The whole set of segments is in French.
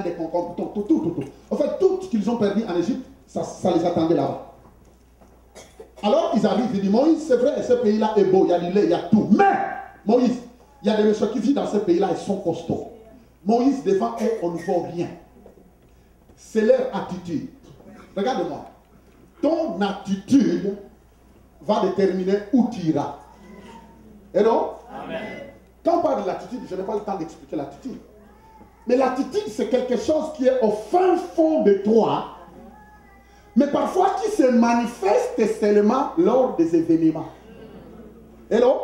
des concombres, tout. En fait, tout ce qu'ils ont perdu en Égypte, ça les attendait là-bas. Alors ils arrivent, ils disent, Moïse, c'est vrai, ce pays-là est beau, il y a du lait, il y a tout. Mais, Moïse, il y a des messieurs qui vivent dans ce pays-là, ils sont costauds. Moïse, devant eux, on ne voit rien. C'est leur attitude. Regarde-moi. Ton attitude va déterminer où tu iras. Et non? Amen. Quand on parle de l'attitude, je n'ai pas le temps d'expliquer l'attitude. Mais l'attitude, c'est quelque chose qui est au fin fond de toi, mais parfois qui se manifeste seulement lors des événements. Hello?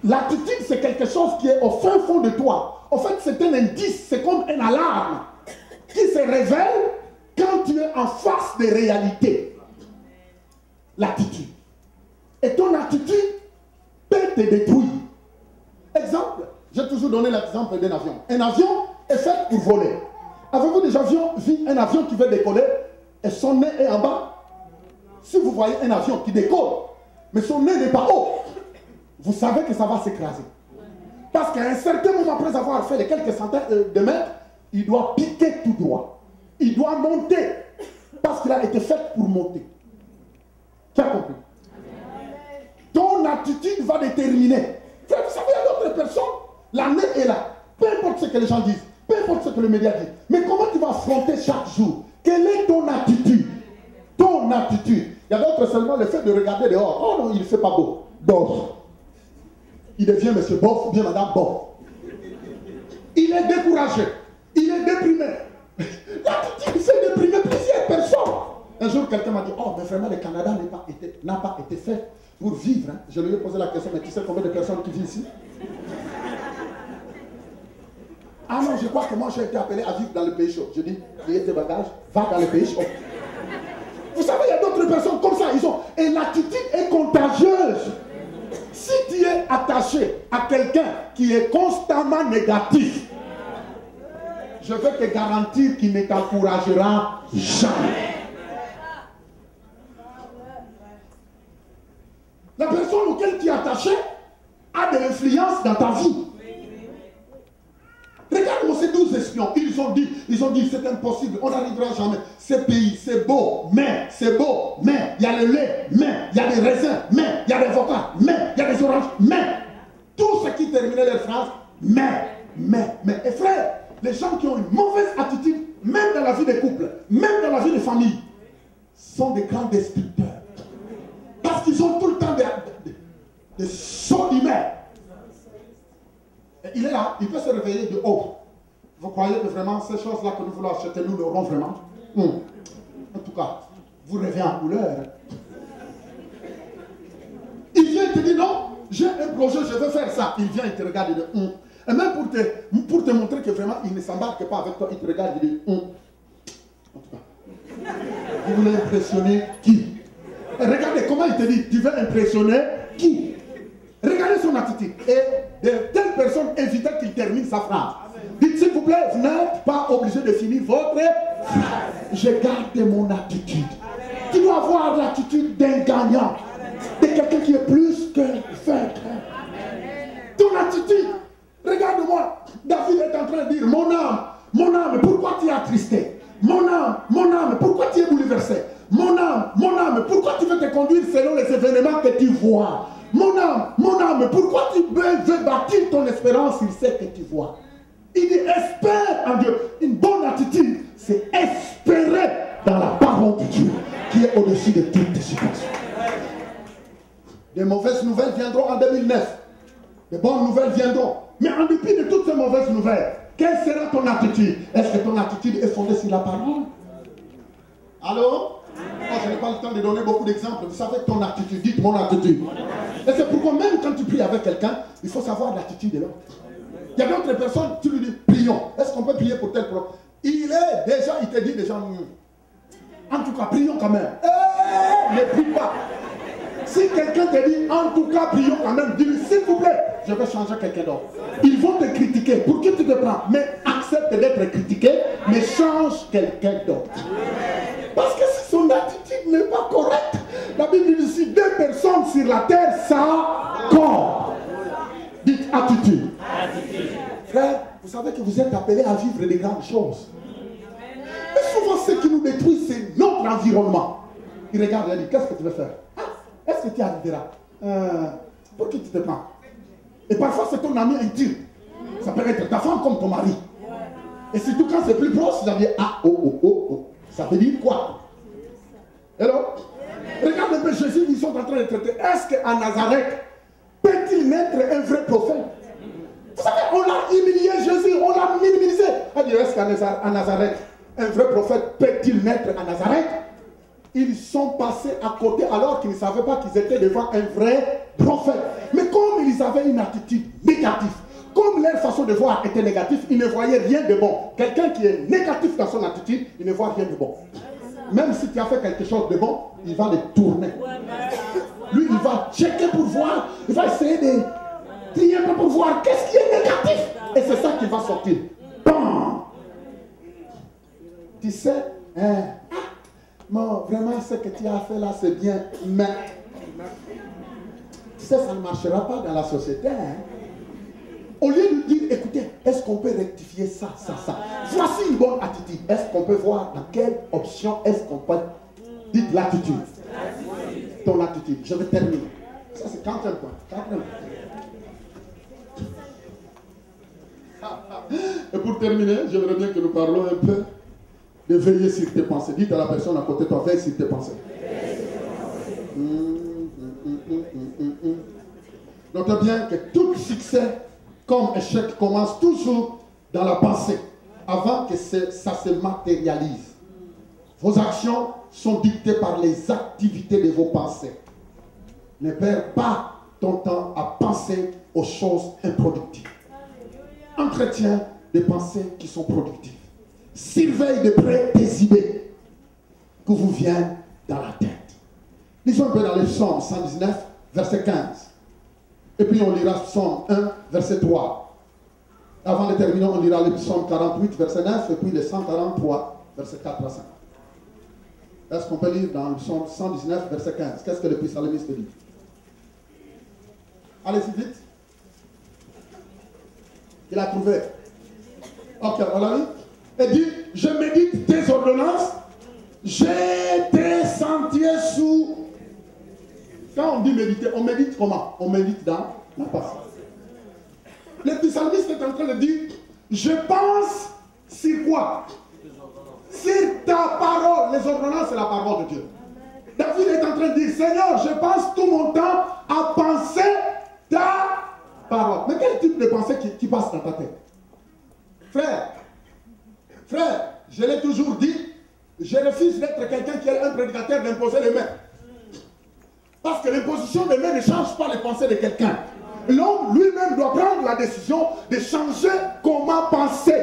L'attitude, c'est quelque chose qui est au fin fond de toi. En fait, c'est un indice, c'est comme une alarme qui se révèle quand tu es en face des réalités. L'attitude. Et ton attitude peut te détruire. Exemple, j'ai toujours donné l'exemple d'un avion. Un avion est fait pour voler. Avez-vous déjà vu un avion qui veut décoller et son nez est en bas? Si vous voyez un avion qui décolle, mais son nez n'est pas haut, vous savez que ça va s'écraser. Parce qu'à un certain moment, après avoir fait les quelques centaines de mètres, il doit piquer tout droit. Il doit monter. Parce qu'il a été fait pour monter. Tu as compris? Ton attitude va déterminer. Frère, vous savez, il y a d'autres personnes, l'année est là. Peu importe ce que les gens disent, peu importe ce que le média dit. Mais comment tu vas affronter chaque jour? Quelle est ton attitude? Ton attitude. Il y a d'autres seulement le fait de regarder dehors. Oh non, il ne fait pas beau. Bof. Il devient monsieur Bof ou bien madame Bof. Il est découragé. Il est déprimé. L'attitude fait déprimer plusieurs personnes. Un jour, quelqu'un m'a dit, oh, mais vraiment, le Canada n'a pas été fait pour vivre. Hein. Je lui ai posé la question, mais tu sais combien de personnes qui vivent ici? Ah non, je crois que moi, j'ai été appelé à vivre dans le pays chaud. Je dis, plie tes bagages, va dans le pays chaud. Vous savez, il y a d'autres personnes comme ça. Et l'attitude est contagieuse. Si tu es attaché à quelqu'un qui est constamment négatif, je veux te garantir qu'il ne t'encouragera jamais. La personne auquel tu es attaché a de l'influence dans ta vie. Regarde-moi ces 12 espions. Ils ont dit c'est impossible, on n'arrivera jamais. Ce pays, c'est beau, mais il y a le lait, mais il y a des raisins, mais il y a des avocats, mais il y a des oranges, mais. Tout ce qui terminait les phrases, mais. Et frère, les gens qui ont une mauvaise attitude, même dans la vie des couples, même dans la vie des familles, sont des grands destructeurs. Parce qu'ils ont tout le temps des sauts d'humains. Il est là, il peut se réveiller de haut. Vous croyez que vraiment ces choses-là que nous voulons acheter, nous l'aurons vraiment? En tout cas, vous rêvez en couleur. Il vient te dire non, j'ai un projet, je veux faire ça. Il vient, il te regarde et dit Et même pour te montrer que vraiment il ne s'embarque pas avec toi, il te regarde et dit En tout cas, vous voulez impressionner qui? Et regardez comment il te dit, tu veux impressionner qui? Regardez son attitude. Et de telle personne, évitez qu'il termine sa phrase. Dites s'il vous plaît, vous n'êtes pas obligé de finir votre phrase. Je garde mon attitude. Tu dois avoir l'attitude d'un gagnant. De quelqu'un qui est plus que vainqueur. Ton attitude. Regarde-moi. David est en train de dire, mon âme, pourquoi tu es attristé? Mon âme, pourquoi tu es bouleversé? Mon âme, pourquoi tu veux te conduire selon les événements que tu vois? Mon âme, pourquoi tu veux bâtir ton espérance sur ce que tu vois? Il dit, espère en Dieu. Une bonne attitude, c'est espérer dans la parole de Dieu, qui est au-dessus de toutes tes situations. Des mauvaises nouvelles viendront en 2009. Des bonnes nouvelles viendront. Mais en dépit de toutes ces mauvaises nouvelles, quelle sera ton attitude? Est-ce que ton attitude est fondée sur la parole? Allô? Moi, je n'ai pas le temps de donner beaucoup d'exemples. Vous savez ton attitude, dites mon attitude. Et c'est pourquoi même quand tu pries avec quelqu'un, il faut savoir l'attitude de l'autre. Il y a d'autres personnes, tu lui dis, prions. Est-ce qu'on peut prier pour tel problème? Il te dit déjà, en tout cas, prions quand même. Ne prie pas. Si quelqu'un te dit, en tout cas, prions quand même, dis-lui, s'il vous plaît, je vais changer quelqu'un d'autre. Ils vont te critiquer. Pour qui tu te prends? Mais accepte d'être critiqué, mais change quelqu'un d'autre. Parce que si son attitude n'est pas correcte, la Bible dit, si 2 personnes sur la terre s'accordent. Dites attitude. Frère, Vous savez que vous êtes appelés à vivre des grandes choses. Mais souvent, ce qui nous détruit, c'est notre environnement. Il regarde et il dit, qu'est-ce que tu veux faire? Est-ce que tu arriveras? Pour qui tu te prends? Et parfois, c'est ton ami intime. Ça peut être ta femme comme ton mari. Et surtout quand c'est plus proche, ça veut dire, ah, oh, oh, oh, oh. Ça veut dire quoi? Hello? Regarde un peu Jésus, ils sont en train de traiter. Est-ce qu'à Nazareth, peut-il naître un vrai prophète? Vous savez, on l'a humilié, Jésus, on l'a minimisé. Elle dit, est-ce qu'à Nazareth, un vrai prophète peut-il naître à Nazareth? Ils sont passés à côté alors qu'ils ne savaient pas qu'ils étaient devant un vrai prophète. Mais comme ils avaient une attitude négative, comme leur façon de voir était négative, ils ne voyaient rien de bon. Quelqu'un qui est négatif dans son attitude, il ne voit rien de bon. Même si tu as fait quelque chose de bon, il va le tourner. Lui, il va checker pour voir, il va essayer de trier un peu pour voir qu'est-ce qui est négatif. Et c'est ça qui va sortir. Bam! Tu sais, bon, vraiment, ce que tu as fait là, c'est bien, mais tu sais, ça ne marchera pas dans la société. Hein? Au lieu de dire, écoutez, est-ce qu'on peut rectifier ça, ça, ça? Voici une bonne attitude. Est-ce qu'on peut voir dans quelle option est-ce qu'on peut... Dites l'attitude. Ton attitude. Je vais terminer. Ça, c'est 40 points. 40 points. Et pour terminer, j'aimerais bien que nous parlons un peu de veiller sur tes pensées. Dites à la personne à côté de toi, veille sur tes pensées. Notez bien que tout succès comme échec commence toujours dans la pensée, avant que ça se matérialise. Vos actions sont dictées par les activités de vos pensées. Ne perds pas ton temps à penser aux choses improductives. Entretiens des pensées qui sont productives. Surveille de près des idées qui vous viennent dans la tête. Lisons un peu dans le psaume 119, verset 15. Et puis on lira psaume 1, verset 3. Avant de terminer, on lira le psaume 48, verset 9, et puis le 143, verset 4 à 5. Est-ce qu'on peut lire dans le psaume 119, verset 15? Qu'est-ce que le psalmiste dit? Allez-y vite. Il a trouvé. Ok, on l'a lu. Et dit, je médite tes ordonnances, j'ai tes sentiers sous. Quand on dit méditer, on médite comment? On médite dans la pensée. Le psalmiste est en train de dire, je pense sur quoi? Sur ta parole. Les ordonnances, c'est la parole de Dieu. David est en train de dire, Seigneur, je passe tout mon temps à penser ta parole. Mais quel type de pensée qui passe dans ta tête? Frère, je l'ai toujours dit, je refuse d'être quelqu'un qui est un prédicateur d'imposer les mains. Parce que l'imposition des mains ne change pas les pensées de quelqu'un. L'homme lui-même doit prendre la décision de changer comment penser.